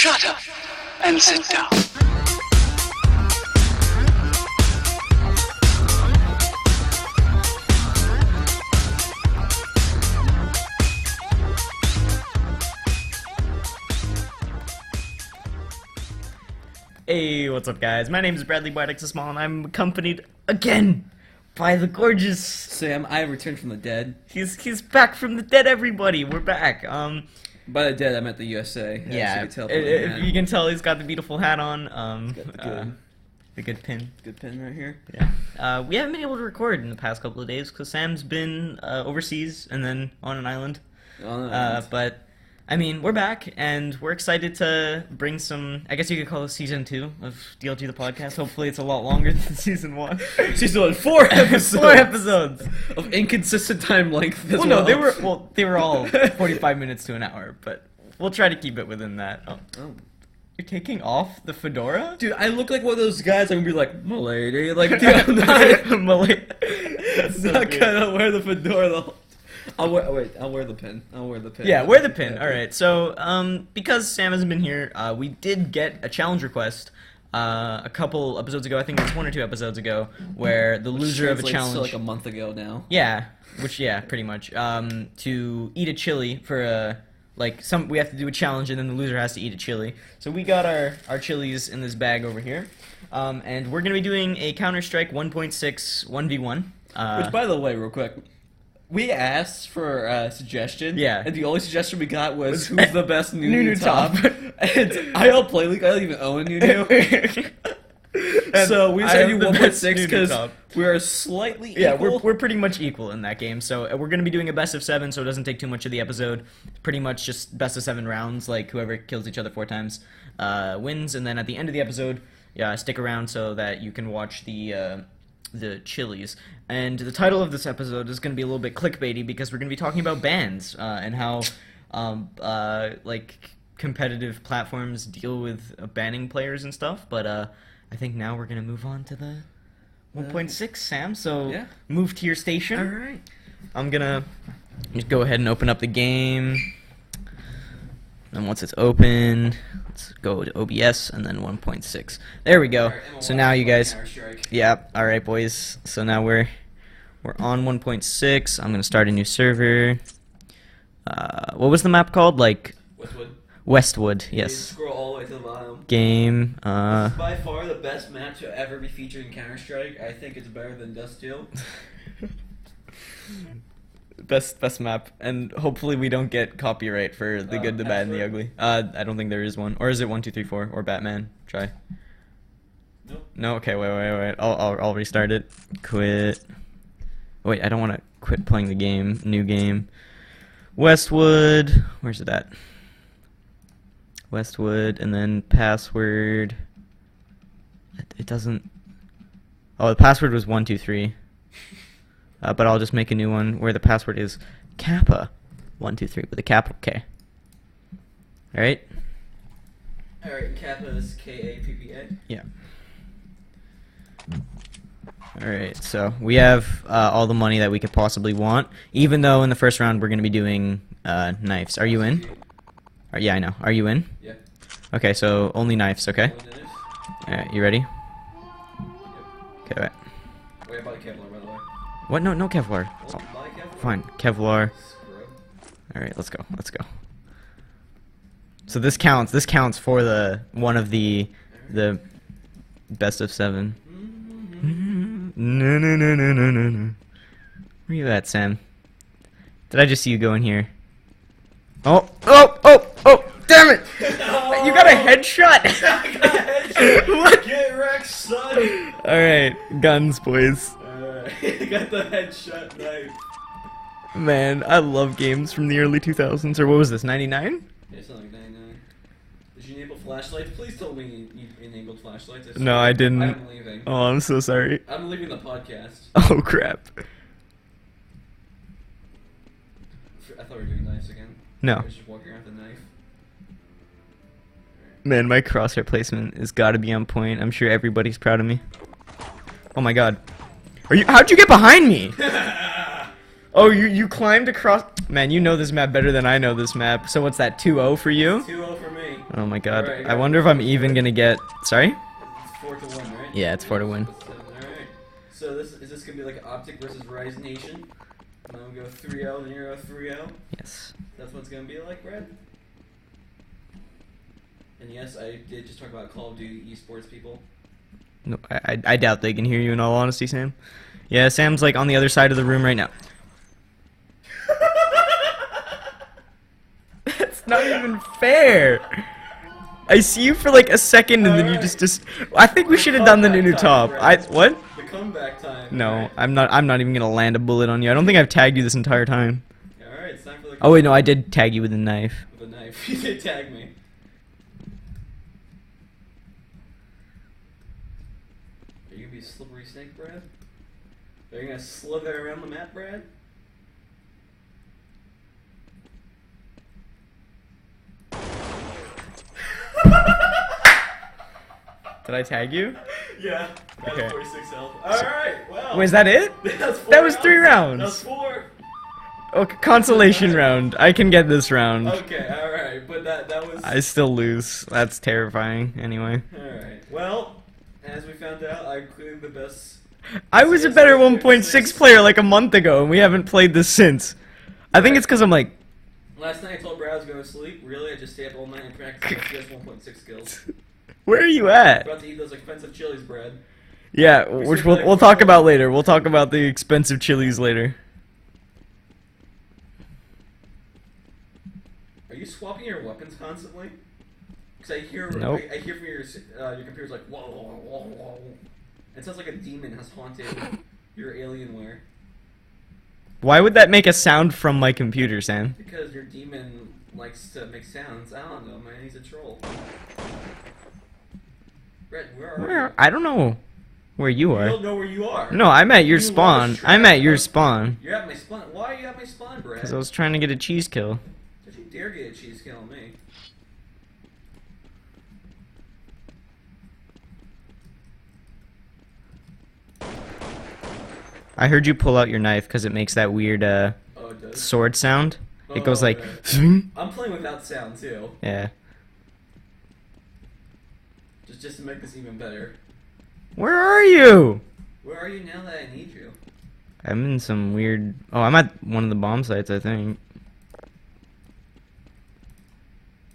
Shut up and sit down. Hey, what's up, guys? My name is Bradley Small, and I'm accompanied again by the gorgeous Sam. I returned from the dead. He's back from the dead, everybody. We're back. By the dead, I meant the USA. Yeah, you can tell from the hat. you can tell he's got the beautiful hat on. The good pin. Good pin right here. Yeah. We haven't been able to record in the past couple of days because Sam's been overseas and then on an island. But I mean, we're back, and we're excited to bring some, I guess you could call it Season 2 of DLG the Podcast. Hopefully it's a lot longer than Season 1. Season 1, 4 episodes! 4 episodes! Of inconsistent time length as well. No, they were all 45 minutes to an hour, but we'll try to keep it within that. Oh. You're taking off the fedora? Dude, I look like one of those guys I'm gonna be like, "Milady," like, dude, I'm not, Milady. not gonna wear the fedora the whole. I'll wear the pin. Yeah, wear the pin. All right. So, because Sam hasn't been here, we did get a challenge request a couple episodes ago. I think it was 1 or 2 episodes ago, where the loser of a challenge, to like a month ago now. Yeah, pretty much. To eat a chili for a we have to do a challenge, and then the loser has to eat a chili. So we got our chilies in this bag over here, and we're gonna be doing a Counter-Strike 1.6 1v1. Which, by the way, real quick. We asked for a suggestion, and the only suggestion we got was who's the best Nunu top. And I don't play League, I don't even own a Nunu. So we decided to do 1.6 because we're slightly equal. Yeah, we're pretty much equal in that game. So we're going to be doing a best of 7, so it doesn't take too much of the episode. Pretty much just best of 7 rounds, like whoever kills each other 4 times wins. And then at the end of the episode, stick around so that you can watch the chilies. And the title of this episode is going to be a little bit clickbaity because we're going to be talking about bans and how competitive platforms deal with banning players and stuff. But I think now we're going to move on to the 1.6, Sam. So move to your station. All right. I'm going to just go ahead and open up the game. And once it's open, let's go to OBS and then 1.6. There we go. So now you guys, all right, boys. So now we're on 1.6. I'm gonna start a new server. What was the map called? Like Westwood. Yes. Scroll all the way to the bottom. Game. This is by far the best map to ever be featured in Counter-Strike. I think it's better than Dust 2. Best map, and hopefully we don't get copyright for the good, the bad, and the ugly. I don't think there is one, or is it 1, 2, 3, 4, or Batman? Try. Nope. No. Okay. Wait. I'll restart it. Quit. Wait, I don't want to quit playing the game. New game. Westwood. Where's it at? Westwood, and then password. It doesn't. Oh, the password was 1, 2, 3. But I'll just make a new one where the password is Kappa 1, 2, 3 with a capital K. All right. All right. Kappa is K-A-P-P-A. Yeah. All right. So we have all the money that we could possibly want, even though in the first round we're going to be doing knives. Are you in? Yeah, I know. Are you in? Yeah. Okay. So only knives. Okay. All right. You ready? Yep. Okay. Right. Wait about the Kevlar, by the way. What? No Kevlar. Oh, fine, Kevlar. All right, let's go. So this counts for the one of the best of 7. No. Where you at, Sam? Did I just see you go in here? Oh! Damn it! You got a headshot. What? Get wrecked, son. All right, guns, boys. Got the headshot knife. Man, I love games from the early 2000s. Or what was this, 99? Yeah, something like 99. Did you enable flashlights? Please tell me you enabled flashlights. No, I didn't. I'm leaving. Oh, I'm so sorry. I'm leaving the podcast. Oh, crap. I thought we were doing knives again. No. I was just walking around with a knife. Man, my crosshair placement has got to be on point. I'm sure everybody's proud of me. Oh my god. How'd you get behind me? Oh, you climbed across. Man, you know this map better than I know this map. So what's that, 2-0 for you? 2-0 for me. Oh my god. Alright, I wonder if I'm even gonna get... Sorry? It's 4 to 1, right? Yeah, it's 4 to win. Alright. So is this gonna be like Optic versus Rise Nation? And then we go 3-0 and you go 3-0? Yes. That's what it's gonna be like, Brad? And yes, I did just talk about Call of Duty esports people. No, I doubt they can hear you in all honesty, Sam. Yeah, Sam's like on the other side of the room right now. That's not even fair. I see you for like a second and then you just I think we should have done the new top. What? The comeback time. No, right? I'm not even gonna land a bullet on you. I don't think I've tagged you this entire time. Alright, it's time for the Oh wait, no, I did tag you with a knife. with a knife. You did tag me. Are you gonna be a slippery snake, Brad? Are you gonna slither around the map, Brad? Did I tag you? Yeah. That Okay. was 46 health. Alright, well. Wait, is that it? That was 3 rounds. That was 4. Okay, consolation round. I can get this round. Okay, alright, but that was... I still lose. That's terrifying. Anyway. Alright, well, as we found out, I'm clearly the best... I was a better 1.6 player like a month ago, and we haven't played this since. I think it's because I'm like... Last night I told Brad I was going to sleep. Really? I just stayed up all night and practiced CS 1.6 skills. Where are you at? About to eat those expensive chilies, Brad. Yeah, which we'll talk about later. We'll talk about the expensive chilies later. Are you swapping your weapons constantly? Because I hear, Nope. I hear from your computer's like, whoa, whoa, whoa, whoa. It sounds like a demon has haunted your Alienware. Why would that make a sound from my computer, Sam? Because your demon likes to make sounds. I don't know, man. He's a troll. Brett, where are you? I don't know where you You are. don't know where you are. No, I'm at your You spawn. lost I'm track at your of- spawn. You're at my spawn. Why are you at my spawn, Brett? Because I was trying to get a cheese kill. Don't you dare get a cheese kill on me. I heard you pull out your knife because it makes that weird Oh, it does? sword sound. It goes like... okay. I'm playing without sound, too. Yeah. Just to make this even better. Where are you? Where are you now that I need you? I'm in some weird... Oh, I'm at one of the bomb sites, I think.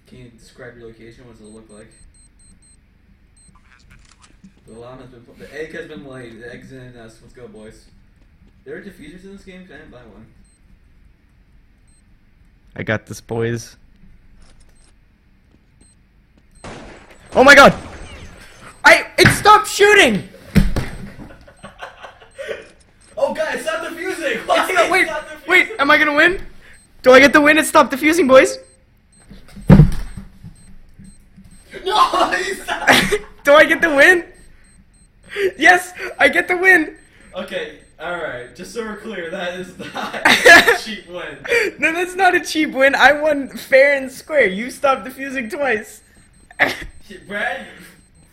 Can you describe your location? What does it look like? The alarm has been put. The egg has been laid. The egg's in the nest. Let's go, boys. There are diffusers in this game? Can I buy one? I got this, boys. Oh my god! It stopped shooting! Oh god, it's not defusing! Why It's not, is wait, it not defusing? wait, am I gonna win? Do I get the win? It stopped defusing, boys. No, he's not. Do I get the win? Yes, I get the win. Okay, alright, just so we're clear, that is not a cheap win. No, that's not a cheap win. I won fair and square. You stopped defusing twice. Brad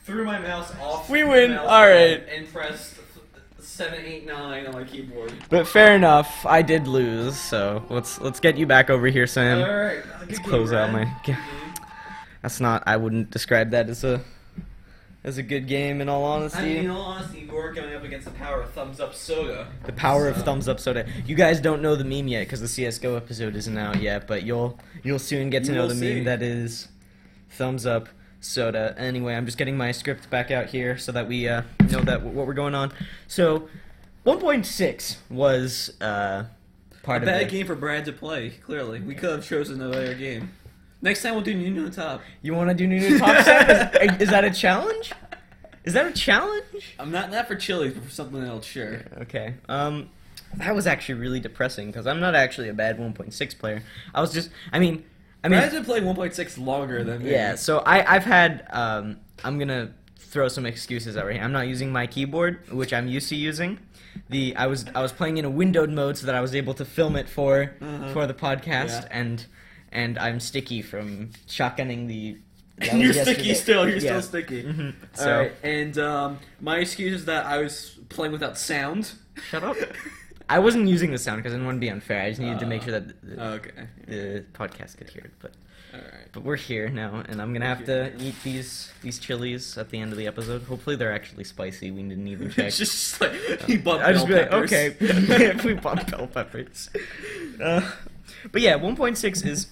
threw my mouse off. We the win, mouse alright. And pressed 7, 8, 9 on my keyboard. But fair enough, I did lose. So let's get you back over here, Sam. Alright, Let's close out my. That's not. I wouldn't describe that as a good game. In all honesty. I mean, in all honesty, you were going up against the power of Thumbs Up Soda. The power of Thumbs Up Soda. You guys don't know the meme yet because the CS:GO episode isn't out yet, but you'll soon get to know the meme that is Thumbs Up Soda. Anyway, I'm just getting my script back out here so that we know that what we're going on. So, 1.6 was part of bad it. game for Brad to play. Clearly, we could have chosen a better game. Next time we'll do Nuno Top. You want to do new top set? Is that a challenge? Is that a challenge? I'm not for chilies, but for something else, sure. Okay. That was actually really depressing because I'm not actually a bad 1.6 player. I was just, I mean, Brad's been playing 1.6 longer than me. yeah. So I've had, I'm gonna throw some excuses out right here. I'm not using my keyboard, which I'm used to using. I was playing in a windowed mode so that I was able to film it for the podcast, and I'm sticky from shotgunning the. And you're sticky still. You're still Yeah. sticky. Mm-hmm. So Alright, and my excuse is that I was playing without sound. shut up. I wasn't using the sound because I didn't want to be unfair. I just needed to make sure that the podcast could hear it. But Alright. but we're here now, and I'm gonna have to eat these chilies at the end of the episode. Hopefully they're actually spicy. We didn't even check. It's just like he bumped I'll just bell be like, peppers. okay, if we bump bell peppers. But yeah, 1.6 is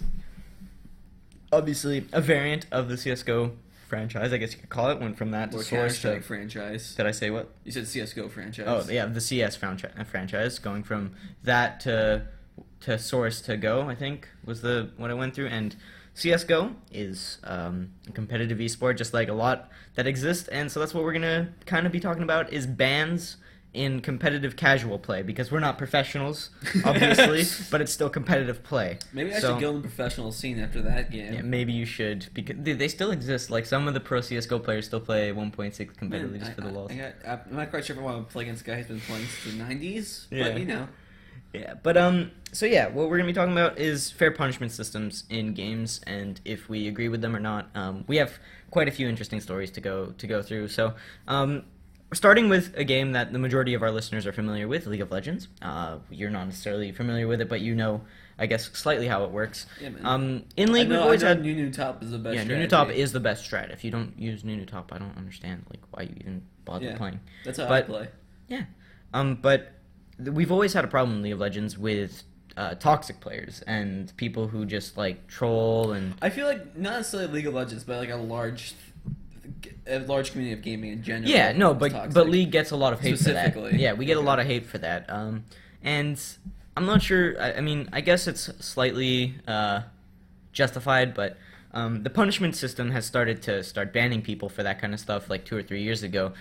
obviously a variant of the CS:GO franchise. I guess you could call it. Went from that to Or Source to. Counter-Strike franchise. Did I say what? You said CS:GO franchise. Oh yeah, the CS franchise, going from that to Source to Go, I think was what I went through. And CS:GO is a competitive esport, just like a lot that exist, and so that's what we're gonna kind of be talking about is bans in competitive casual play, because we're not professionals, obviously, but it's still competitive play. Maybe I should go in the professional scene after that game. Yeah, maybe you should, because they still exist. Like, some of the pro CSGO players still play 1.6 competitively just for the lulz. I'm not quite sure if I want to play against a guy who's been playing since the 90s, Yeah. but you know. Yeah, but so yeah, what we're gonna be talking about is fair punishment systems in games, and if we agree with them or not. We have quite a few interesting stories to go through. So, we're starting with a game that the majority of our listeners are familiar with, League of Legends. You're not necessarily familiar with it, but you know, I guess, slightly how it works. Yeah, man. In League, we've always had Nunu Top is the best. Yeah, strategy. Nunu Top is the best strat. If you don't use Nunu Top, I don't understand like why you even bother playing. That's how I play. Yeah, but we've always had a problem in League of Legends with toxic players and people who just like troll and. I feel like not necessarily League of Legends, but like a large community of gaming in general. Yeah, no, but League gets a lot of hate for that. Specifically. Yeah, we get a lot of hate for that. And I'm not sure. I mean, I guess it's slightly justified, but the punishment system has started to banning people for that kind of stuff like 2 or 3 years ago.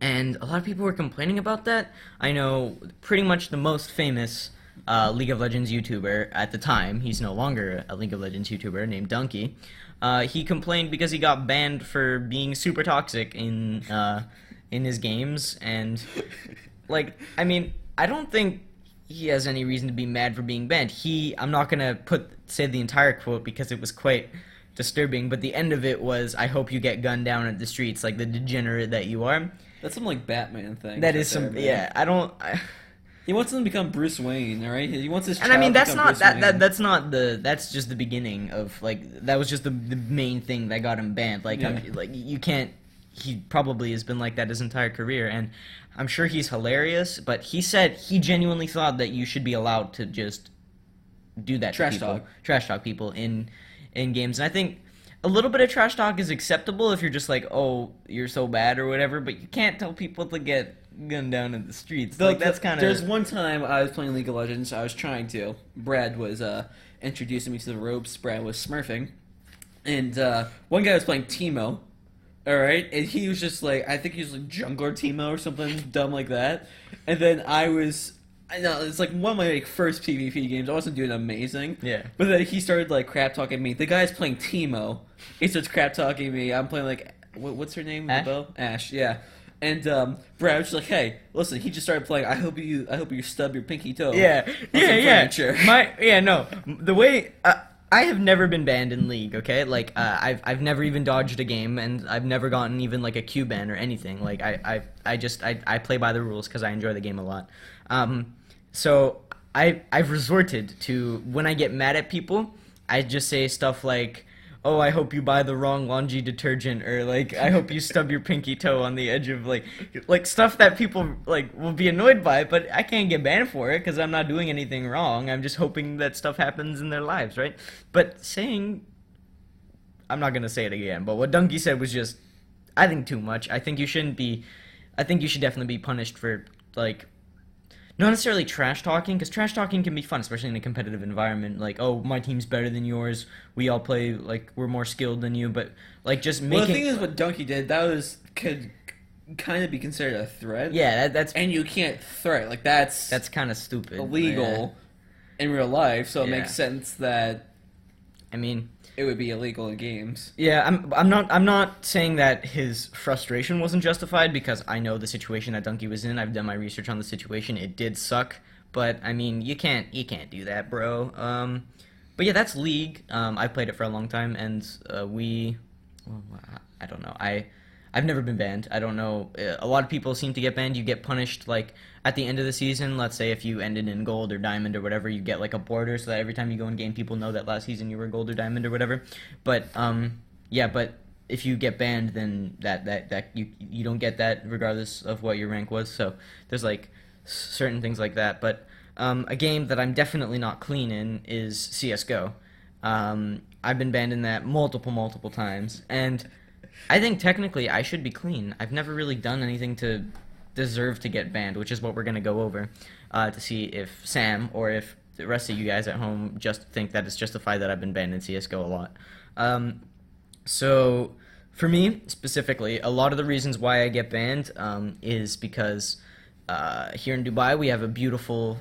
And a lot of people were complaining about that. I know pretty much the most famous League of Legends YouTuber at the time. He's no longer a League of Legends YouTuber, named Donkey. He complained because he got banned for being super toxic in his games, and like, I mean, I don't think he has any reason to be mad for being banned. I'm not gonna say the entire quote because it was quite disturbing, but the end of it was, "I hope you get gunned down at the streets like the degenerate that you are." That's some like Batman thing. That is some, yeah. He wants him to become Bruce Wayne, all right? He wants his child and I mean, that's to not become Bruce Wayne. that's just the beginning of like that was just the main thing that got him banned. Like, Yeah. like you can't. He probably has been like that his entire career, and I'm sure he's hilarious. But he said he genuinely thought that you should be allowed to just do that to people, trash talk people in games, and I think a little bit of trash talk is acceptable if you're just like, oh, you're so bad or whatever, but you can't tell people to get gunned down in the streets. Like, that's kind of... There's one time I was playing League of Legends, I was trying to. Brad was introducing me to the ropes, Brad was smurfing, and one guy was playing Teemo, alright, and he was just like, I think he was like Jungler Teemo or something dumb like that, and then I know, it's like one of my like first PvP games. I wasn't doing amazing. Yeah. But then he started like crap talking me. The guy's playing Teemo. He starts crap talking me. I'm playing like what's her name? Ash? The bow? Ash. Yeah. And Brad was just like, "Hey, listen." He just started playing. I hope you stub your pinky toe. Yeah. Yeah. No. The way. I have never been banned in League, okay? Like, I've never even dodged a game, and I've never gotten even, like, a Q ban or anything. Like, I play by the rules because I enjoy the game a lot. So, I've resorted to, when I get mad at people, I just say stuff like, oh, I hope you buy the wrong laundry detergent, or, like, I hope you stub your pinky toe on the edge of, like stuff that people, like, will be annoyed by, but I can't get banned for it, because I'm not doing anything wrong. I'm just hoping that stuff happens in their lives, right? But saying, I'm not going to say it again, but what Donkey said was just, I think, too much. I think you should definitely be punished for, like, not necessarily trash talking, because trash talking can be fun, especially in a competitive environment. Like, oh, my team's better than yours. We all play, like, we're more skilled than you. But, like, just making... Well, the thing is, what Donkey did, could kind of be considered a threat. Yeah, that's... And you can't threat. Like, that's kind of stupid. Illegal in real life, so it makes sense that... I mean... It would be illegal in games. Yeah, I'm not saying that his frustration wasn't justified, because I know the situation that Donkey was in. I've done my research on the situation. It did suck, but I mean, you can't do that, bro. But yeah, that's League. I played it for a long time, and I don't know. I I've never been banned. I don't know. A lot of people seem to get banned. You get punished like at the end of the season. Let's say if you ended in gold or diamond or whatever, you get like a border so that every time you go in game, people know that last season you were gold or diamond or whatever. But yeah, but if you get banned, then that you don't get that regardless of what your rank was. So there's like certain things like that. But a game that I'm definitely not clean in is CS:GO. I've been banned in that multiple times, and I think technically I should be clean. I've never really done anything to deserve to get banned, which is what we're going to go over to see if Sam or if the rest of you guys at home just think that it's justified that I've been banned in CS:GO a lot. So for me specifically, a lot of the reasons why I get banned is because here in Dubai we have a beautiful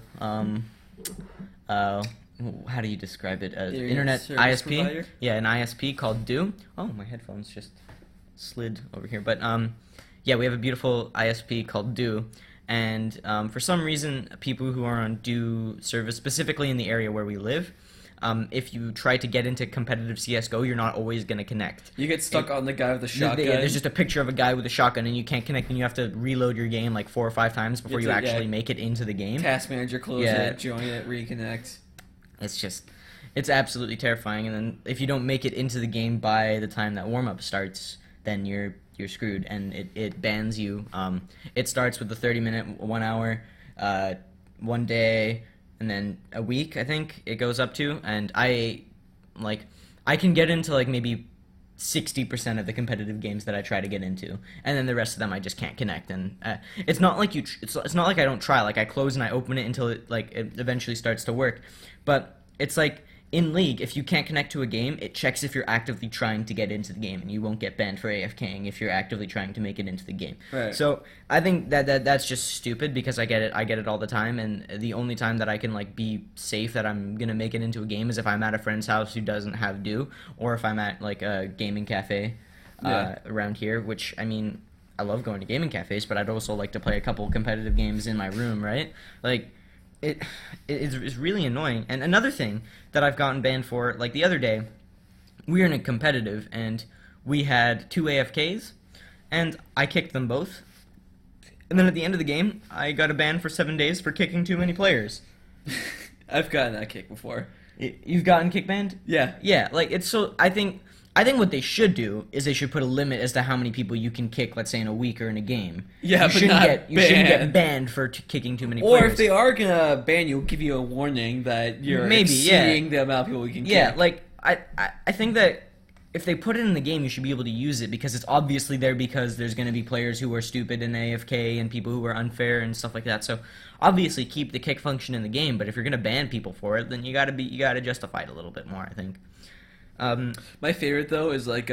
how do you describe it? Internet ISP? Provider? Yeah, an ISP called Do. Oh, my headphones just slid over here. But yeah, we have a beautiful ISP called Do. And for some reason, people who are on Do service, specifically in the area where we live, if you try to get into competitive CS:GO, you're not always going to connect. You get stuck on the guy with the shotgun. There's just a picture of a guy with a shotgun, and you can't connect, and you have to reload your game like 4 or 5 times before you actually make it into the game. Task manager, close it, join it, reconnect. It's absolutely terrifying. And then if you don't make it into the game by the time that warm-up starts, then you're screwed, and it bans you. It starts with the 30-minute, 1 hour, 1 day, and then a week, I think it goes up to. And I can get into like maybe 60% of the competitive games that I try to get into, and then the rest of them I just can't connect. And it's not like it's not like I don't try. Like I close and I open it until it eventually starts to work. But it's like in League, if you can't connect to a game, it checks if you're actively trying to get into the game, and you won't get banned for AFKing if you're actively trying to make it into the game. Right. So I think that's just stupid, because I get it all the time, and the only time that I can like be safe that I'm gonna make it into a game is if I'm at a friend's house who doesn't have Do, or if I'm at like a gaming cafe around here. Which, I mean, I love going to gaming cafes, but I'd also like to play a couple competitive games in my room, right? Like. It's really annoying. And another thing that I've gotten banned for, like the other day, we were in a competitive, and we had 2 AFKs, and I kicked them both. And then at the end of the game, I got a ban for 7 days for kicking too many players. I've gotten that kick before. You've gotten kick banned? Yeah. Yeah, like it's so. I think what they should do is they should put a limit as to how many people you can kick, let's say in a week or in a game. Yeah, you shouldn't get banned for kicking too many players. Or if they are gonna ban you, give you a warning that you're exceeding the amount of people you can kick. Yeah, like I think that if they put it in the game, you should be able to use it, because it's obviously there because there's going to be players who are stupid and AFK and people who are unfair and stuff like that. So obviously keep the kick function in the game, but if you're going to ban people for it, then you got to justify it a little bit more, I think. My favorite though is like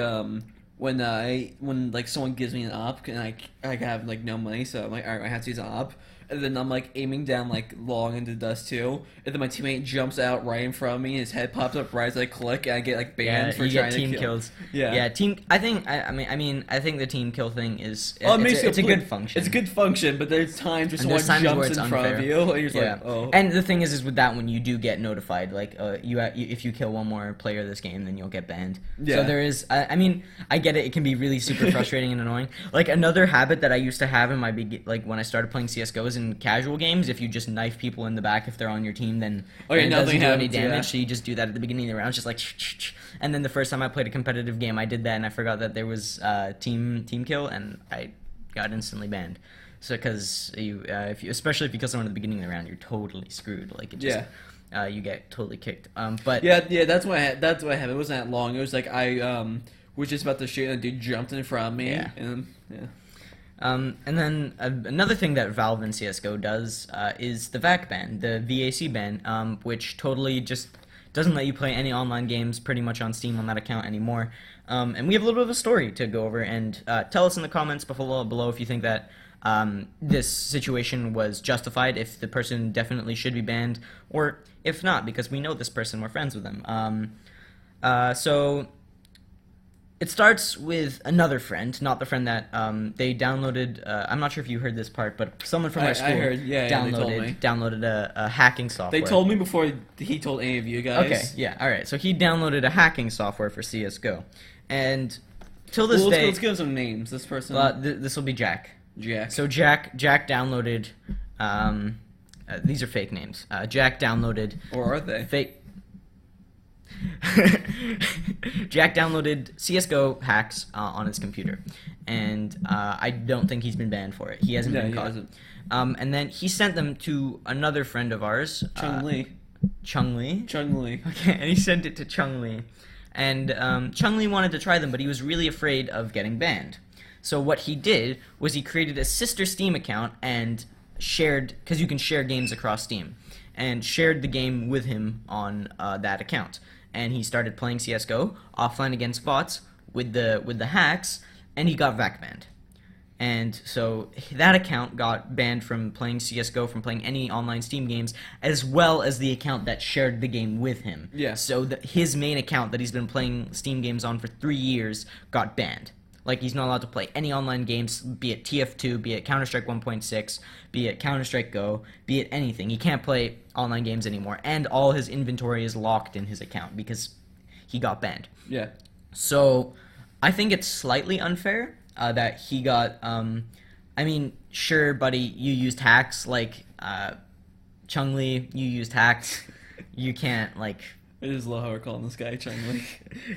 when like someone gives me an op and I have like no money, so I'm like, alright, I have to use an op, and then I'm like aiming down like long into dust too, and then my teammate jumps out right in front of me and his head pops up right as I click, and I get like banned for trying to kill. Team kills. Yeah, team. I think the team kill thing is it's a good function. It's a good function, but there's times where someone jumps in front of you, and you're just like, oh. And the thing is with that one, you do get notified. Like if you kill one more player this game, then you'll get banned. Yeah. So there is. I mean, I get it. It can be really super frustrating and annoying. Like another habit that I used to have in my when I started playing CS:GO is in casual games. If you just knife people in the back if they're on your team, then it doesn't do any damage. Yeah. So you just do that at the beginning of the round, just like. And then the first time I played a competitive game, I did that, and I forgot that there was team kill, and I got instantly banned. So because especially if you kill someone at the beginning of the round, you're totally screwed. Like it just. You get totally kicked. But that's what I had. It wasn't that long. It was like I was just about to shoot, and a dude jumped in front of me. Yeah. And then another thing that Valve and CS:GO does is the VAC ban, the VAC ban, which totally just doesn't let you play any online games pretty much on Steam on that account anymore. And we have a little bit of a story to go over, and tell us in the comments below if you think that this situation was justified, if the person definitely should be banned, or if not, because we know this person, we're friends with them. So it starts with another friend, not the friend that they downloaded. I'm not sure if you heard this part, but someone from our school downloaded a hacking software. They told me before he told any of you guys. Okay, yeah, all right. So he downloaded a hacking software for CS:GO, and till this day, let's give some names. This person. This will be Jack. Jack. So Jack downloaded. These are fake names. Jack downloaded. Or are they fake? Jack downloaded CS:GO hacks on his computer, and I don't think he's been banned for it. He hasn't been caught. And then he sent them to another friend of ours, Chung Lee. Okay, and he sent it to Chung Lee, and Chung Lee wanted to try them, but he was really afraid of getting banned. So what he did was he created a sister Steam account and shared, because you can share games across Steam, and shared the game with him on that account. And he started playing CS:GO offline against bots with the hacks, and he got VAC banned. And so that account got banned from playing CS:GO, from playing any online Steam games, as well as the account that shared the game with him. Yeah. So his main account that he's been playing Steam games on for 3 years got banned. Like, he's not allowed to play any online games, be it TF2, be it Counter-Strike 1.6, be it Counter-Strike Go, be it anything. He can't play online games anymore, and all his inventory is locked in his account because he got banned. Yeah. So I think it's slightly unfair that he got, I mean, sure, buddy, you used hacks, like, Chung Lee, you used hacks. You can't, like... I just love how we're calling this guy Chung Lee.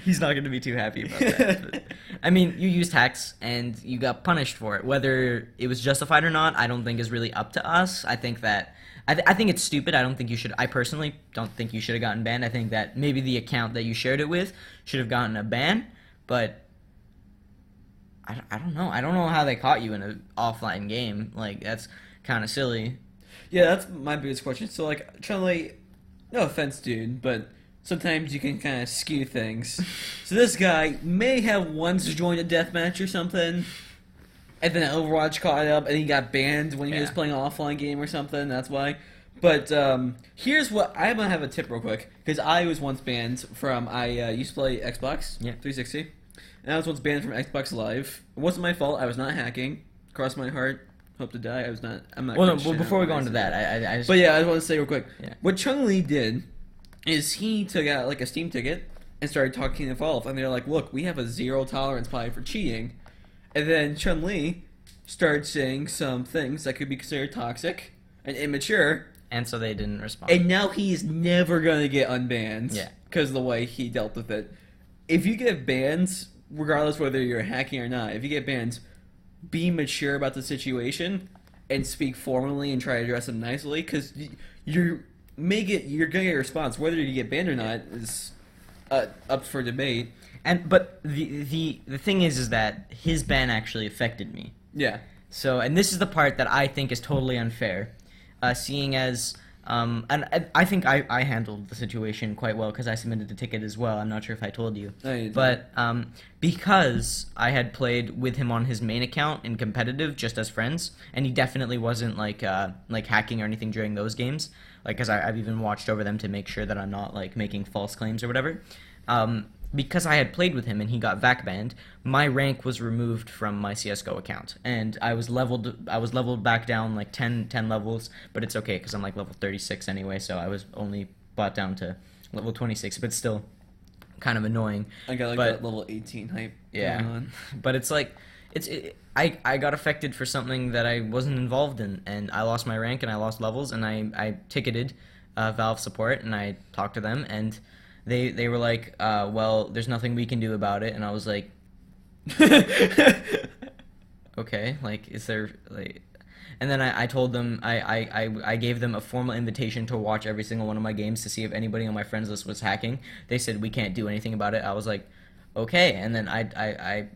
He's not going to be too happy about that. But, I mean, you used hacks, and you got punished for it. Whether it was justified or not, I don't think is really up to us. I think that... I think it's stupid. I don't think you should... I personally don't think you should have gotten banned. I think that maybe the account that you shared it with should have gotten a ban, but... I don't know. I don't know how they caught you in an offline game. Like, that's kind of silly. Yeah, that's my biggest question. So, like, Chung Lee, no offense, dude, but... sometimes you can kind of skew things. So this guy may have once joined a deathmatch or something, and then Overwatch caught up, and he got banned when he was playing an offline game or something. That's why. But here's what I'm gonna have a tip real quick, because I was once banned from. I used to play Xbox 360, and I was once banned from Xbox Live. It wasn't my fault. I was not hacking. Cross my heart. Hope to die. I'm not. Well, before we go into that, I just... But yeah, I just want to say real quick. Yeah. What Chung Lee did is he took out like a Steam ticket and started talking to Valve, and they're like, "Look, we have a zero tolerance policy for cheating," and then Chung Lee started saying some things that could be considered toxic and immature, and so they didn't respond. And now he's never gonna get unbanned, because of the way he dealt with it. If you get bans, regardless whether you're hacking or not, if you get bans, be mature about the situation and speak formally and try to address them nicely, because you're gonna get a response. Whether you get banned or not is up for debate. But the thing is that his ban actually affected me. Yeah. So, and this is the part that I think is totally unfair, seeing as and I think I handled the situation quite well because I submitted the ticket as well. I'm not sure if I told you, but because I had played with him on his main account in competitive just as friends, and he definitely wasn't like hacking or anything during those games. Like, because I've even watched over them to make sure that I'm not, like, making false claims or whatever. Because I had played with him and he got VAC banned, my rank was removed from my CS:GO account. And I was leveled back down, like, 10 levels, but it's okay, because I'm, like, level 36 anyway, so I was only brought down to level 26, but still kind of annoying. I got, like, that level 18 hype going on. But it's, like... I got affected for something that I wasn't involved in, and I lost my rank and I lost levels, and I ticketed Valve support, and I talked to them, and they were like, well, there's nothing we can do about it, and I was like, okay, like, is there, like... And then I told them, I gave them a formal invitation to watch every single one of my games to see if anybody on my friends list was hacking. They said, we can't do anything about it. I was like, okay, and then I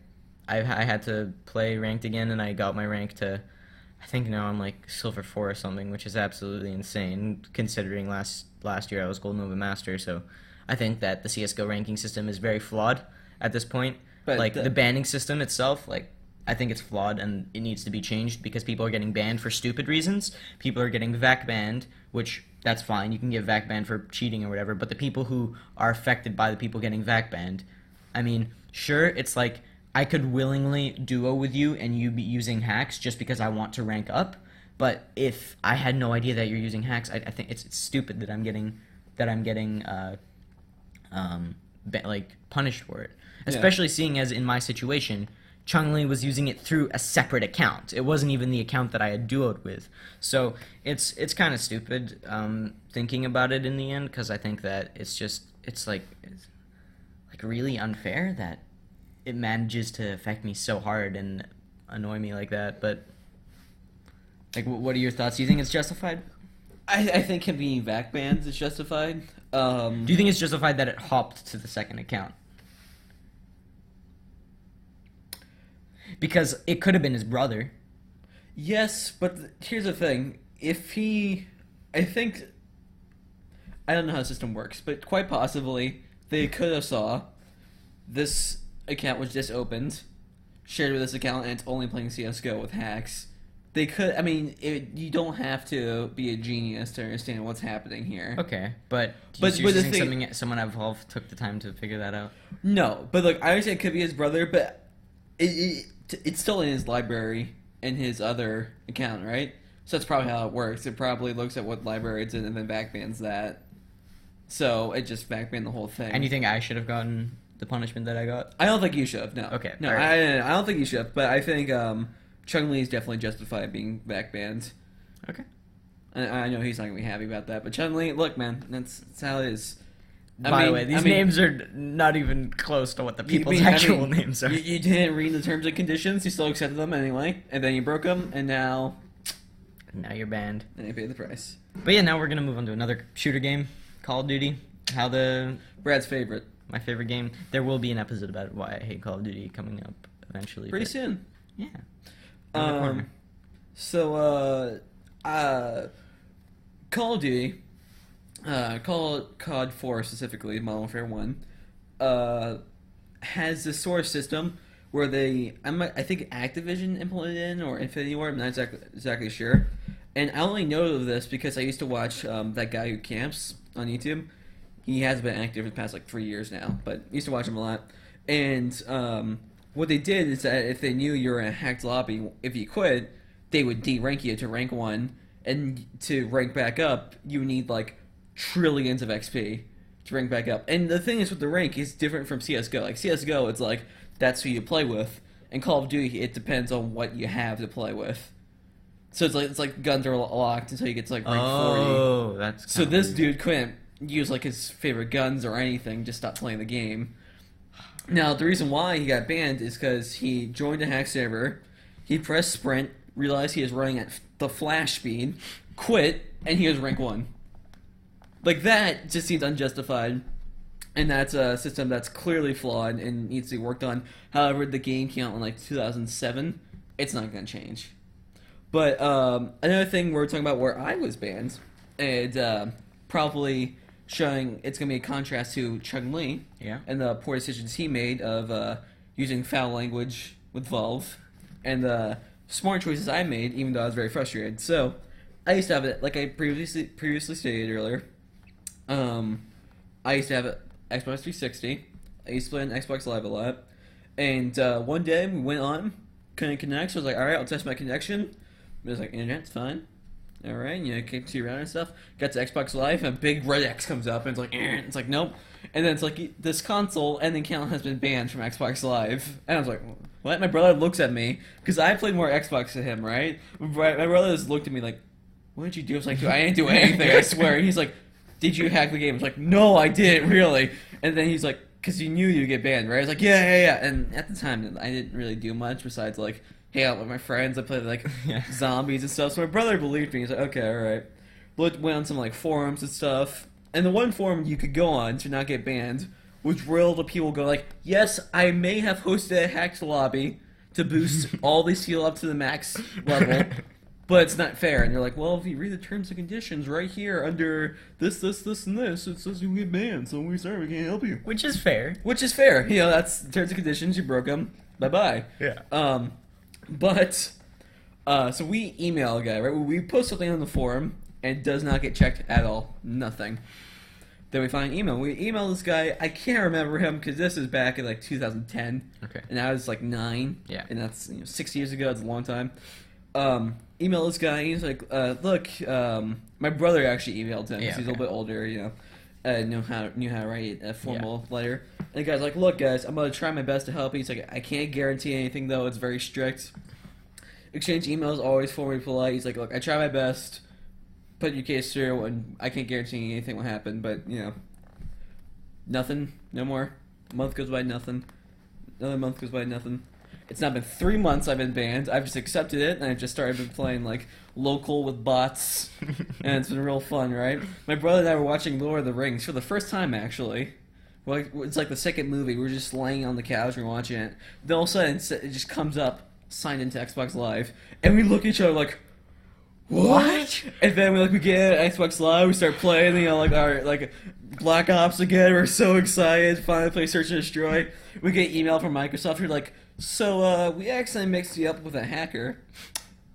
had to play ranked again, and I got my rank to, I think now I'm like silver 4 or something, which is absolutely insane considering last year I was Gold Nova Master. So I think that the CS:GO ranking system is very flawed at this point. But like the banning system itself, like, I think it's flawed and it needs to be changed because people are getting banned for stupid reasons. People are getting VAC banned, which that's fine. You can get VAC banned for cheating or whatever. But the people who are affected by the people getting VAC banned, I mean, sure, it's like, I could willingly duo with you and you be using hacks just because I want to rank up, but if I had no idea that you're using hacks, I think it's stupid that I'm getting like punished for it. Especially seeing as in my situation, Chun-Li was using it through a separate account. It wasn't even the account that I had duoed with. So it's kind of stupid thinking about it in the end, because I think that it's like really unfair that it manages to affect me so hard and annoy me like that. But like, what are your thoughts? Do you think it's justified? I think him being backbanned is justified. Do you think it's justified that it hopped to the second account? Because it could have been his brother. Yes, but here's the thing. I don't know how the system works, but quite possibly they could have saw this account was just opened, shared with this account, and it's only playing CSGO with hacks. They could, you don't have to be a genius to understand what's happening here. Okay, but do you think someone at Valve took the time to figure that out? No, but look, I understand it could be his brother, but it's still in his library in his other account, right? So that's probably how it works. It probably looks at what library it's in and then backbans that. So it just backbanned the whole thing. And you think I should have gotten the punishment that I got? I don't think you should have, no. Okay. No, right. I don't think you should have, but I think Chun-Li is definitely justified being backbanned. Okay. I know he's not going to be happy about that, but Chun-Li, look, man, that's how it is. By the way, these names are not even close to what the people's actual names are. You didn't read the terms and conditions, you still accepted them anyway, and then you broke them, and now you're banned. And you paid the price. But yeah, now we're going to move on to another shooter game, Call of Duty. Brad's favorite. My favorite game. There will be an episode about why I hate Call of Duty coming up eventually. Pretty soon. Yeah. So, Call of Duty, COD 4 specifically, Modern Warfare 1, has this sort of system where I think Activision implemented it in, or Infinity Ward, I'm not exactly sure. And I only know of this because I used to watch that guy who camps on YouTube. He has been active for the past 3 years now, but I used to watch him a lot. And what they did is that if they knew you were in a hacked lobby, if you quit, they would de-rank you to rank 1, and to rank back up, you need trillions of XP to rank back up. And the thing is with the rank, it's different from CSGO. CSGO, it's that's who you play with. And Call of Duty, it depends on what you have to play with. So it's like guns are locked until you get to rank 40. Oh, that's so this dude couldn't use his favorite guns or anything, just stopped playing the game. Now, the reason why he got banned is because he joined a hack server, he pressed sprint, realized he was running at the flash speed, quit, and he was rank 1. That just seems unjustified, and that's a system that's clearly flawed and needs to be worked on. However, the game came out in 2007. It's not going to change. But another thing we're talking about where I was banned, and probably showing it's going to be a contrast to Chun-Li and the poor decisions he made of using foul language with Valve, and the smart choices I made, even though I was very frustrated. So, I used to have it, like I previously stated earlier, I used to have an Xbox 360, I used to play on Xbox Live a lot, and one day we went on, couldn't connect, so I was like, alright, I'll test my connection. It was internet's fine. Alright, kick to around and stuff. Got to Xbox Live, and a big red X comes up, and it's like, nope. And then it's this console and the account has been banned from Xbox Live. And I was like, what? My brother looks at me, because I played more Xbox than him, right? My brother just looked at me like, what did you do? I was like, I didn't do anything, I swear. And he's like, did you hack the game? I was like, no, I didn't, really. And then he's like, because you knew you'd get banned, right? I was like, yeah. And at the time, I didn't really do much besides, hang out with my friends. I played, zombies and stuff. So my brother believed me. He's like, okay, alright. Went on some, forums and stuff. And the one forum you could go on to not get banned was where all the people go yes, I may have hosted a hacked lobby to boost all these heal up to the max level, but it's not fair. And they're like, well, if you read the terms and conditions right here under this, and this, it says you get banned, so we're sorry, we can't help you. Which is fair. That's terms and conditions, you broke them, bye-bye. Yeah. But, so we email a guy, right? We post something on the forum, and it does not get checked at all. Nothing. Then we find an email. We email this guy. I can't remember him, because this is back in, 2010. Okay. And I was, 9. Yeah. And that's, 6 years ago. It's a long time. Email this guy. He's like, look, my brother actually emailed him, because he's a little bit older, knew how to write a formal letter. And the guy's like, "Look, guys, I'm gonna try my best to help you." He's like, "I can't guarantee anything though. It's very strict. Exchange emails always formally polite." He's like, "Look, I try my best. Put your case through, and I can't guarantee anything will happen, but nothing, no more. A month goes by, nothing. Another month goes by, nothing. It's now been 3 months I've been banned. I've just accepted it, and I've just started playing, like, local with bots, and it's been real fun, right? My brother and I were watching Lord of the Rings for the first time, actually. It's like the second movie. We're just laying on the couch and watching it. Then all of a sudden, it just comes up, signed into Xbox Live, and we look at each other like, what? And then we get Xbox Live, we start playing, our Black Ops again. We're so excited. Finally play Search and Destroy. We get email from Microsoft. We're like, so we accidentally mixed you up with a hacker,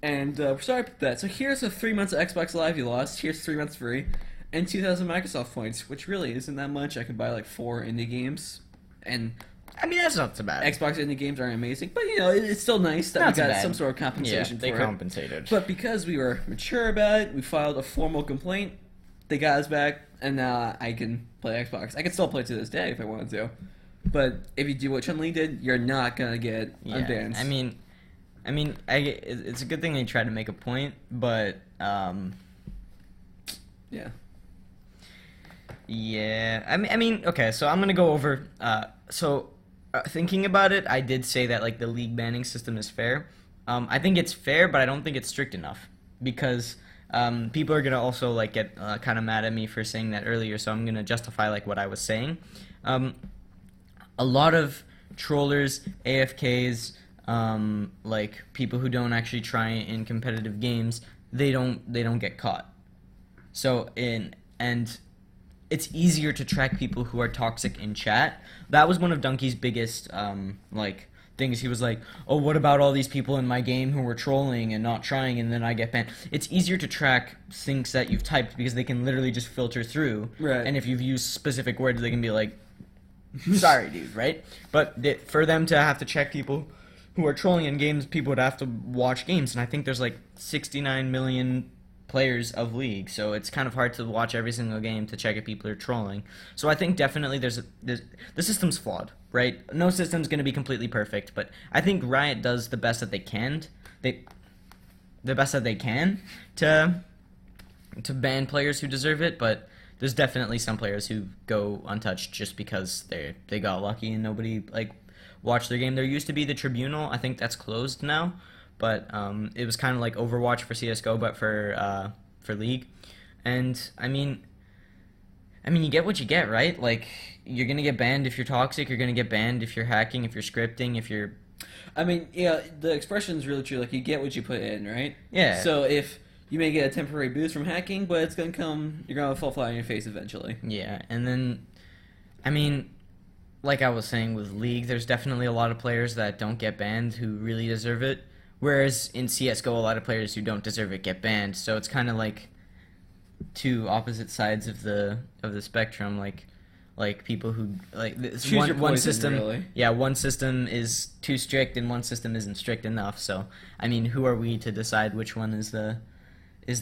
and we're sorry about that. So here's the 3 months of Xbox Live you lost. Here's 3 months free, and 2,000 Microsoft points, which really isn't that much. I could buy like 4 indie games, and I mean, that's not so bad. Xbox indie games aren't amazing, but it's still nice that we got some sort of compensation for it. They compensated. But because we were mature about it, we filed a formal complaint. They got us back, and now I can play Xbox. I can still play to this day if I wanted to. But if you do what Chun-Li did, you're not gonna get unbanned. I mean, it's a good thing they tried to make a point, but yeah. Yeah, I mean, okay. So I'm gonna go over. Thinking about it, I did say that like the league banning system is fair. I think it's fair, but I don't think it's strict enough because people are gonna also like get kind of mad at me for saying that earlier. So I'm gonna justify like what I was saying. A lot of trollers, AFKs, like people who don't actually try in competitive games, they don't get caught. So and it's easier to track people who are toxic in chat. That was one of Donkey's biggest things. He was like, "Oh, what about all these people in my game who were trolling and not trying, and then I get banned?" It's easier to track things that you've typed because they can literally just filter through. Right. And if you've used specific words, they can be like, "Sorry, dude," right? But for them to have to check people who are trolling in games, people would have to watch games, and I think there's like 69 million players of League, so it's kind of hard to watch every single game to check if people are trolling. So I think definitely the system's flawed, right? No system's going to be completely perfect, but I think Riot does the best that they can. The best that they can to ban players who deserve it, but there's definitely some players who go untouched just because they got lucky and nobody like watched their game. There used to be the Tribunal. I think that's closed now. But it was kind of like Overwatch for CS:GO, but for League. And I mean, you get what you get, right? Like you're gonna get banned if you're toxic. You're gonna get banned if you're hacking, if you're scripting, if you're. I mean, yeah, the expression is really true. Like you get what you put in, right? Yeah. So if you may get a temporary boost from hacking, but it's gonna come. You're gonna fall flat on your face eventually. Yeah, and then, I mean, like I was saying with League, there's definitely a lot of players that don't get banned who really deserve it. Whereas in CS:GO, a lot of players who don't deserve it get banned. So it's kind of like two opposite sides of the spectrum. Like people who like one system. Really. Yeah, one system is too strict and one system isn't strict enough. So I mean, who are we to decide which one is the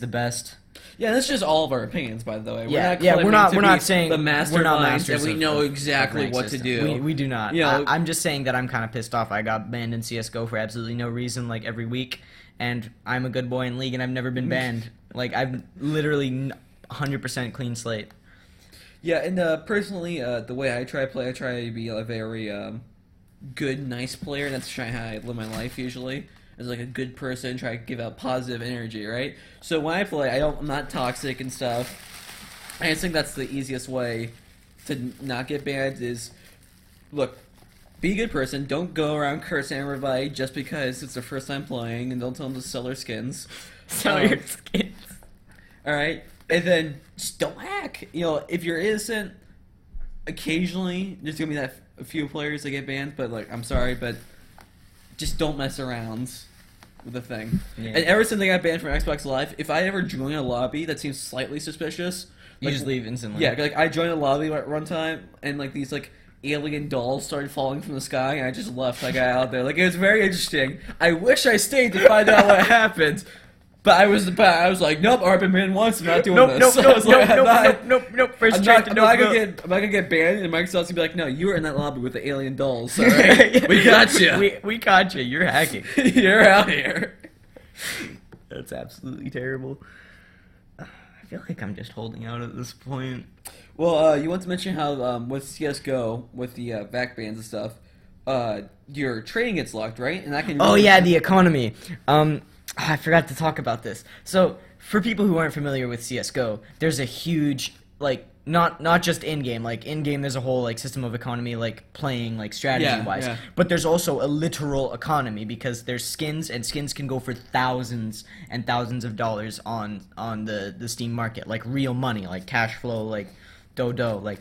best? Yeah, that's just all of our opinions, by the way. We're not saying the masterminds and we know exactly what to do. We do not. You know, I'm just saying that I'm kind of pissed off. I got banned in CS:GO for absolutely no reason, like every week, and I'm a good boy in League, and I've never been banned. Like I'm literally 100% clean slate. Yeah, and personally, the way I try to be a very good, nice player. That's trying how I live my life usually. As like a good person, try to give out positive energy, right? So when I play, I'm not toxic and stuff. I just think that's the easiest way to not get banned is, look, be a good person. Don't go around cursing everybody just because it's their first time playing, and don't tell them to sell their skins. Sell your skins. All right, and then just don't hack. If you're innocent, occasionally there's gonna be a few players that get banned, but like I'm sorry, but just don't mess around with the thing. Yeah. And ever since they got banned from Xbox Live, if I ever join a lobby that seems slightly suspicious, you just leave instantly. Yeah, like I joined a lobby at one time, and like these like alien dolls started falling from the sky, and I just left. I got out there. Like it was very interesting. I wish I stayed to find out what happened, But I was like, nope, I've been banned once. I'm not doing this. Nope. First strike to no go. I'm not gonna get banned, and Microsoft's gonna be like, no, you were in that lobby with the alien dolls. All right, we got you. We caught you. You're hacking. You're out here. That's absolutely terrible. I feel like I'm just holding out at this point. Well, you want to mention how with CS:GO, with the back bans and stuff, your trading gets locked, right? And that can. Oh yeah, the economy. I forgot to talk about this. So for people who aren't familiar with CS:GO, there's a huge not just in game. Like in game, there's a whole system of economy, playing strategy wise. Yeah. But there's also a literal economy because there's skins, and skins can go for thousands and thousands of dollars on the Steam market, like real money, like cash flow, like dough. Like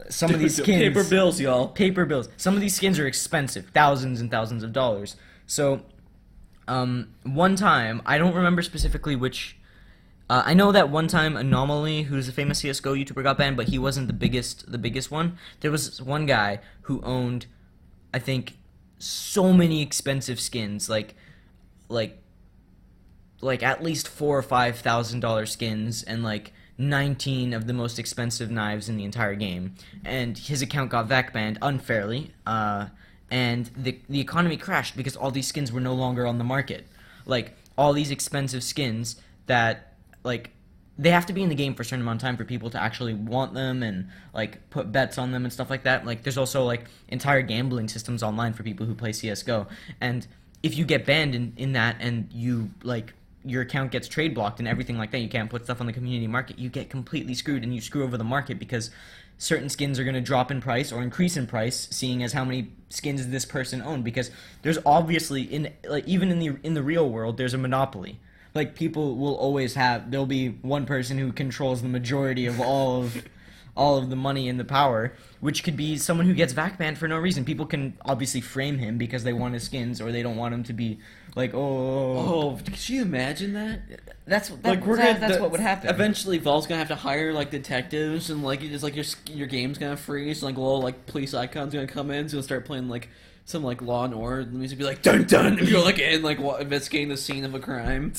some of these skins, paper bills, y'all. Paper bills. Some of these skins are expensive, thousands and thousands of dollars. So. One time, I don't remember specifically which, I know that one time Anomaly, who's a famous CSGO YouTuber, got banned, but he wasn't the biggest one. There was one guy who owned, I think, so many expensive skins, like at least $4,000 or $5,000 skins, and 19 of the most expensive knives in the entire game, and his account got VAC banned unfairly, and the economy crashed because all these skins were no longer on the market. All these expensive skins that, they have to be in the game for a certain amount of time for people to actually want them and, put bets on them and stuff like that. There's also, entire gambling systems online for people who play CSGO. And if you get banned in that and you, your account gets trade blocked and everything like that, you can't put stuff on the community market, you get completely screwed and you screw over the market because certain skins are going to drop in price or increase in price, seeing as how many skins this person owned. Because there's obviously even in the real world, there's a monopoly. People will always there'll be one person who controls the majority of all of the money and the power, which could be someone who gets VAC banned for no reason. People can obviously frame him because they want his skins or they don't want him to be could you imagine that? That's what would happen. Eventually, Valve's gonna have to hire detectives, and your game's gonna freeze. Little police icons gonna come in, so you'll start playing some Law and Order. The music will be dun dun, and you're investigating the scene of a crime.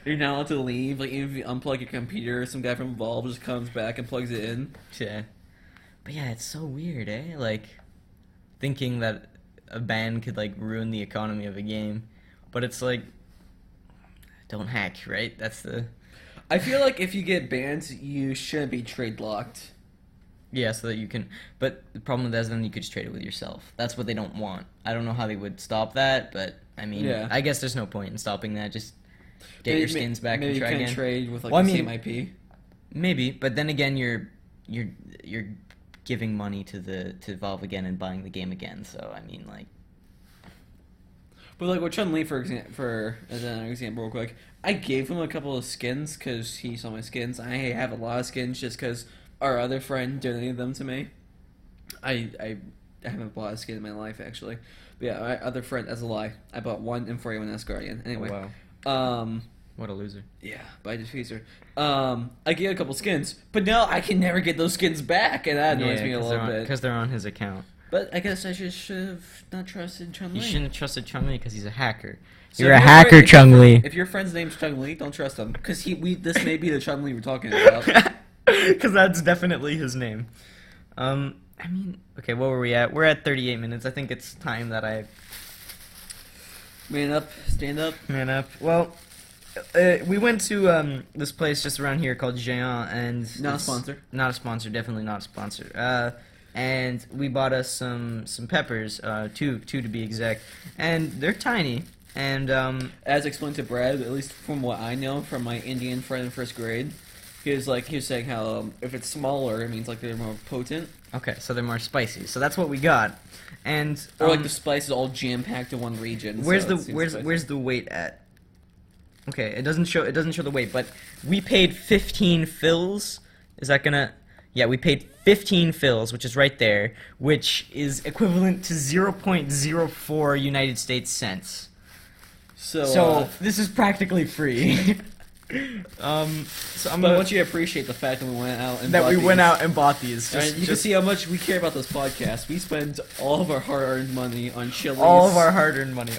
You're not allowed to leave. Even if you unplug your computer, some guy from Valve just comes back and plugs it in. Yeah, but yeah, it's so weird, eh? Thinking that a ban could ruin the economy of a game, but it's don't hack, right? That's the. I feel if you get banned, you shouldn't be trade locked. Yeah, so that you can. But the problem with that is then you could just trade it with yourself. That's what they don't want. I don't know how they would stop that, but I mean, I guess there's no point in stopping that. Just get your skins back and try again. Maybe you can trade with the same IP. Maybe, but then again, you're giving money to Valve again and buying the game again. So I mean, But with Chun-Li, for as an example, real quick, I gave him a couple of skins because he saw my skins. I have a lot of skins just because our other friend donated them to me. I haven't bought a skin in my life actually, but yeah, my other friend, that's a lie. I bought one M41 S Guardian. Anyway, oh, wow. What a loser. Yeah, by diffuser. I gave a couple skins, but now I can never get those skins back, and that annoys me a little bit. Because they're on his account. But I guess I should have not trusted Chun-Li. You shouldn't have trusted Chun-Li because he's a hacker. So you're a hacker, Chun-Li. If your friend's name's Chun-Li, don't trust him. Because this may be the Chun-Li we're talking about. Because that's definitely his name. I mean, okay, what were we at? We're at 38 minutes. I think it's time that I... Man up. Stand up. Man up. Well... we went to this place just around here called Géant, and not a sponsor. Not a sponsor, definitely not a sponsor. And we bought us some peppers, two to be exact, and they're tiny. And as explained to Brad, at least from what I know from my Indian friend in first grade, he was saying how if it's smaller, it means they're more potent. Okay, so they're more spicy. So that's what we got, and or the spice is all jam packed in one region. Where's the weight at? Okay, it doesn't show the weight, but we paid 15 fills. Is that gonna... Yeah, we paid 15 fills, which is right there, which is equivalent to 0.04 United States cents. So this is practically free. So I'm But I gonna, want you to appreciate the fact that we went out and bought these. You can see how much we care about this podcast. We spend all of our hard-earned money on Chili's. All of our hard-earned money.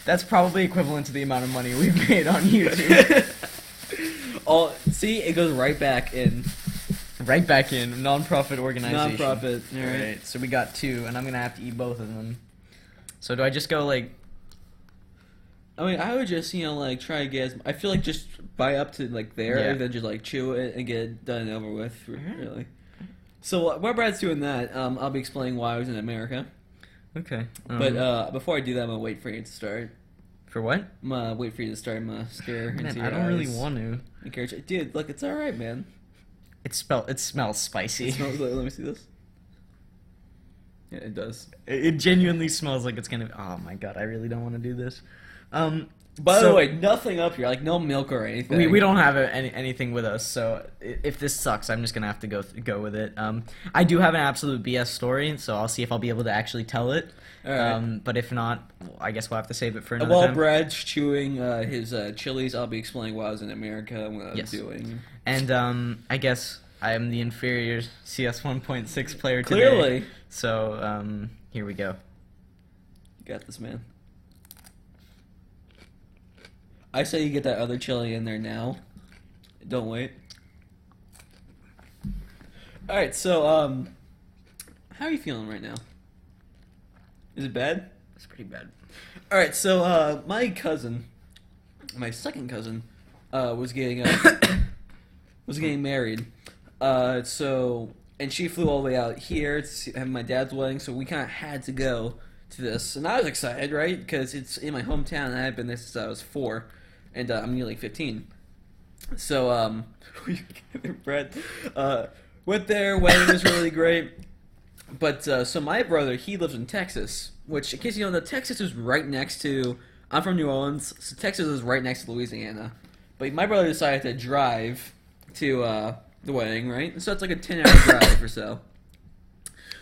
That's probably equivalent to the amount of money we've made on YouTube. See, it goes right back in. Right back in non-profit organization. Non-profit. All right. So we got 2, and I'm gonna have to eat both of them. So do I just go like? I mean, I would just like try to get. I feel like just buy up to like there, and then just like chew it and get it done and over with. Really. So while Brad's doing that, I'll be explaining why I was in America. Okay. But before I do that, I'm gonna wait for you to start. For what? I'm gonna wait for you to start. I'm gonna stare into your I don't really want to. Dude, look, it's all right, man. It smells spicy. It smells like, let me see this. Yeah, it does. It genuinely smells like it's gonna. Oh my god, I really don't want to do this. By the way, nothing up here, like no milk or anything. We don't have anything with us, so if this sucks, I'm just gonna have to go with it. I do have an absolute BS story, so I'll see if I'll be able to actually tell it. All right. But if not, I guess we'll have to save it for another time. While Brad's chewing his Chili's, I'll be explaining why I was in America and what I was doing. And I guess I am the inferior CS 1.6 player today. Clearly. So here we go. You got this, man. I say you get that other chili in there now. Don't wait. Alright, so, how are you feeling right now? Is it bad? It's pretty bad. Alright, so, my cousin, my second cousin, was getting married. And she flew all the way out here to have my dad's wedding, so we kind of had to go to this. And I was excited, right? Because it's in my hometown, and I've been there since I was 4. And I'm nearly 15. So, Brett, went there, wedding was really great. But, so my brother, he lives in Texas, which, in case you don't know, Texas is right next to, I'm from New Orleans, so Texas is right next to Louisiana. But my brother decided to drive to the wedding, right? So it's like a 10-hour drive or so.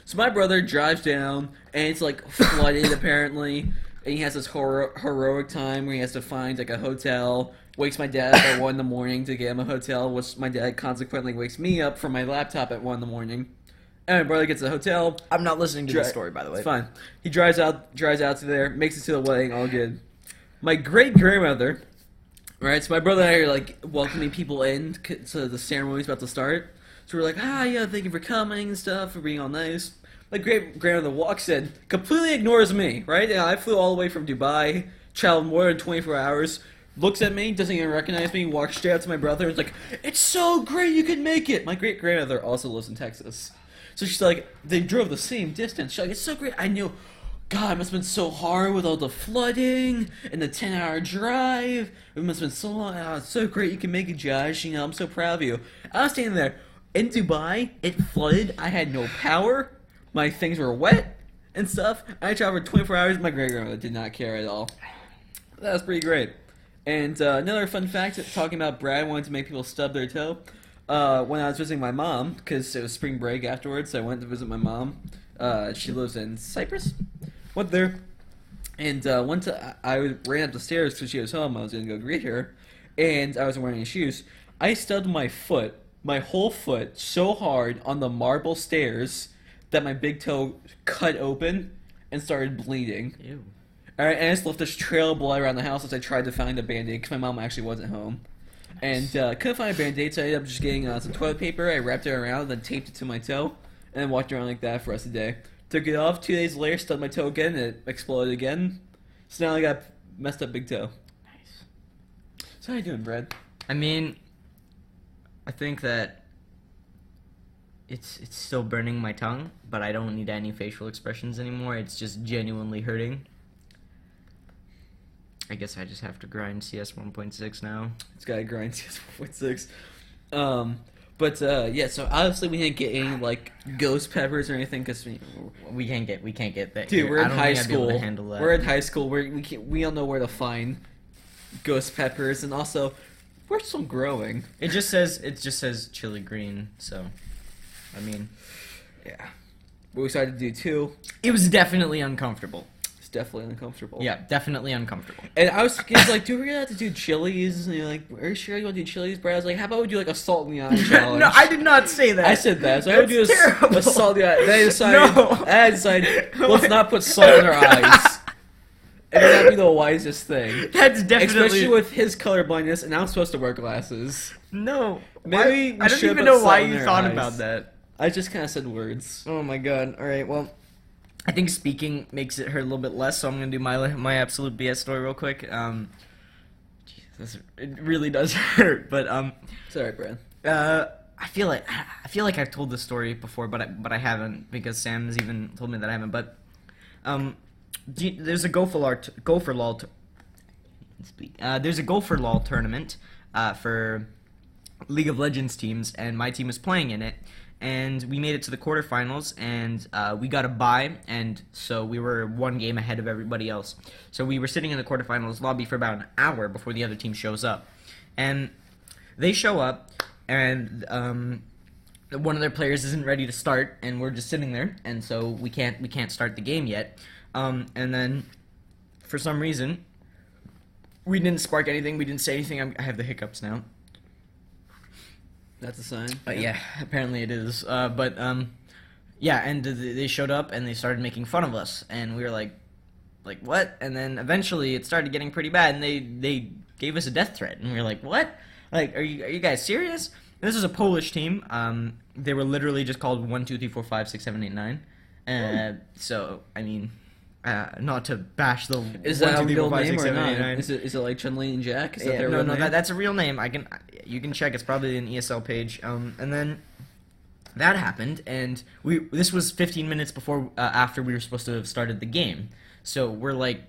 So my brother drives down, and it's like flooded apparently. And he has this heroic time where he has to find like a hotel, wakes my dad up at 1 in the morning to get him a hotel, which my dad consequently wakes me up from my laptop at 1 in the morning. And my brother gets a hotel. I'm not listening to this story, by the way. It's fine. He drives out to there, makes it to the wedding, all good. My great-grandmother, right, so my brother and I are like welcoming people in, so the ceremony's about to start. So we're like, yeah, thank you for coming and stuff, for being all nice. My great-grandmother walks in, completely ignores me, right? And I flew all the way from Dubai, traveled more than 24 hours, looks at me, doesn't even recognize me, walks straight up to my brother, and is like, it's so great you can make it! My great-grandmother also lives in Texas. So she's like, they drove the same distance. She's like, it's so great. I knew, God, it must have been so hard with all the flooding and the 10-hour drive. It must have been so long. Oh, it's so great you can make it, Josh. You know, I'm so proud of you. I was standing there. In Dubai, it flooded. I had no power. My things were wet and stuff. I traveled for 24 hours. My great-grandmother did not care at all. That was pretty great. And another fun fact, talking about Brad wanting to make people stub their toe. When I was visiting my mom, because it was spring break afterwards, so I went to visit my mom. She lives in Cyprus. Went there. And I ran up the stairs because she was home. I was going to go greet her. And I wasn't wearing any shoes. I stubbed my foot, my whole foot, so hard on the marble stairs that my big toe cut open and started bleeding. Ew. Alright, and I just left this trail of blood around the house as I tried to find a Band-Aid because my mom actually wasn't home. And couldn't find a Band-Aid, so I ended up just getting some toilet paper. I wrapped it around, then taped it to my toe, and then walked around like that for the rest of the day. Took it off, 2 days later, stubbed my toe again, and it exploded again. So now I got messed up big toe. Nice. So how you doing, Brad? I mean, I think that it's still burning my tongue, but I don't need any facial expressions anymore. It's just genuinely hurting. I guess I just have to grind CS 1.6 now. It's gotta grind CS 1.6. Yeah, so obviously we didn't get any like ghost peppers or anything because we can't get that. Dude, here. we're in high school. That. We're in high school. We don't know where to find ghost peppers, and also we're still growing. It just says chili green. So, I mean, yeah. But we decided to do 2. It was definitely uncomfortable. It's definitely uncomfortable. Yeah, definitely uncomfortable. And I was thinking, like, do we really have to do Chili's? And you're like, are you sure you want to do Chili's, Brad? I was like, how about we do, like, a salt in the eye challenge? No, I did not say that. I said that. So I would do a salt in the eye. Then I decided, let's not put salt in our eyes. And that'd be the wisest thing. That's definitely... Especially with his colorblindness, and I'm supposed to wear glasses. No. Maybe I don't even know why you thought about that. I just kind of said words. Oh my god. Alright, well... I think speaking makes it hurt a little bit less, so I'm gonna do my absolute BS story real quick. Jesus, it really does hurt, but It's alright, Brad. I feel like I've told this story before, but I haven't, because Sam has even told me that I haven't. But there's a there's a Go for LOL tournament for League of Legends teams, and my team was playing in it. And we made it to the quarterfinals, and we got a bye, and so we were one game ahead of everybody else. So we were sitting in the quarterfinals lobby for about an hour before the other team shows up. And they show up, and one of their players isn't ready to start, and we're just sitting there, and so we can't start the game yet. And then, for some reason, we didn't spark anything, we didn't say anything. I have the hiccups now. That's a sign. Yeah, apparently it is. Yeah, and they showed up and they started making fun of us, and we were like what? And then eventually it started getting pretty bad, and they gave us a death threat, and we were like, what? Like, are you guys serious? And this was a Polish team. They were literally just called 1, 2, 3, 4, 5, 6, 7, 8, 9. So I mean, not to bash the is that a real name or not? Is it like Chun-Li and Jack? Is that their real name? That's a real name. You can check. It's probably an ESL page. And then that happened, and this was 15 minutes before after we were supposed to have started the game. So we're like,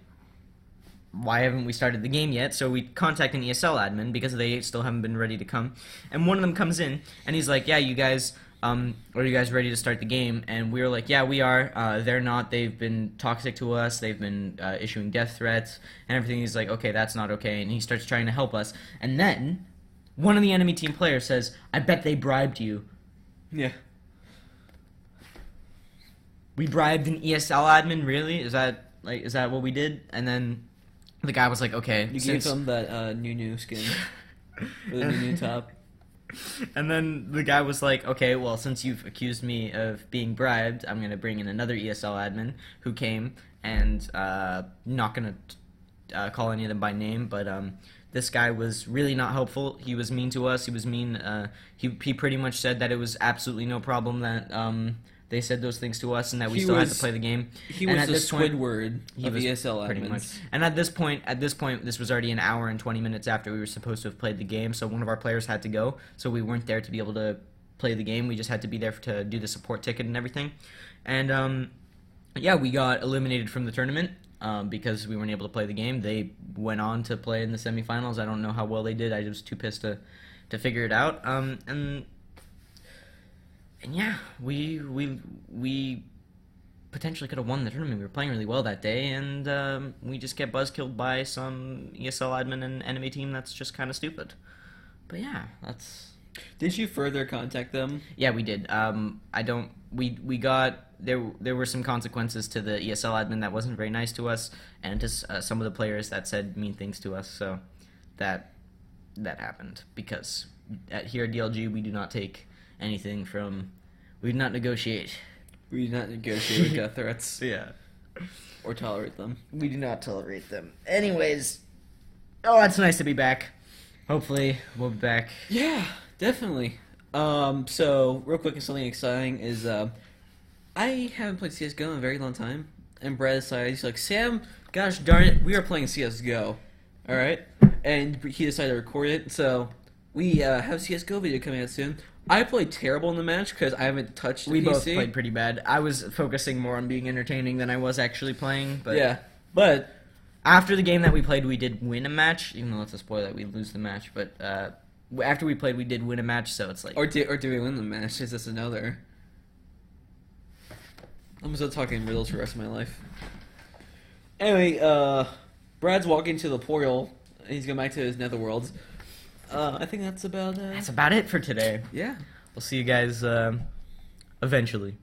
why haven't we started the game yet? So we contact an ESL admin because they still haven't been ready to come. And one of them comes in, and he's like, yeah, you guys, are you guys ready to start the game? And we were like, yeah, we are. They're not. They've been toxic to us. They've been issuing death threats and everything. He's like, okay, that's not okay. And he starts trying to help us. And then one of the enemy team players says, I bet they bribed you. Yeah. We bribed an ESL admin, really? Is that what we did? And then the guy was like, okay. You gave him that new skin for the new top. And then the guy was like, okay, well, since you've accused me of being bribed, I'm going to bring in another ESL admin who came, and not going to call any of them by name, but this guy was really not helpful. He was mean to us. He was mean. He pretty much said that it was absolutely no problem that they said those things to us, and that we still had to play the game. He was the Squidward of ESL pretty admins. Much. And at this point, this was already an hour and 20 minutes after we were supposed to have played the game, so one of our players had to go, so we weren't there to be able to play the game. We just had to be there to do the support ticket and everything. And yeah, we got eliminated from the tournament because we weren't able to play the game. They went on to play in the semifinals. I don't know how well they did. I was too pissed to figure it out. And yeah, we potentially could have won the tournament. We were playing really well that day, and we just get buzzkilled by some ESL admin and enemy team that's just kind of stupid. But yeah, that's... Did you further contact them? Yeah, we did. We got... There were some consequences to the ESL admin that wasn't very nice to us, and to some of the players that said mean things to us, so that happened. Because here at DLG, we do not take anything from... We do not negotiate. We do not negotiate with death threats. Yeah. Or tolerate them. We do not tolerate them. Anyways, it's nice to be back. Hopefully, we'll be back. Yeah, definitely. So, real quick, something exciting is, I haven't played CSGO in a very long time, and Brad decided, he's like, Sam, gosh darn it, we are playing CSGO, alright? And he decided to record it, so we have a CSGO video coming out soon. I played terrible in the match because I haven't touched the PC. We both played pretty bad. I was focusing more on being entertaining than I was actually playing. But yeah, but after the game that we played, we did win a match. Even though it's a spoiler that we lose the match, but after we played, we did win a match. So it's like, or did we win the match? Is this another? I'm still talking riddles for the rest of my life. Anyway, Brad's walking to the portal. And he's going back to his netherworlds. I think that's about it for today. Yeah. We'll see you guys eventually.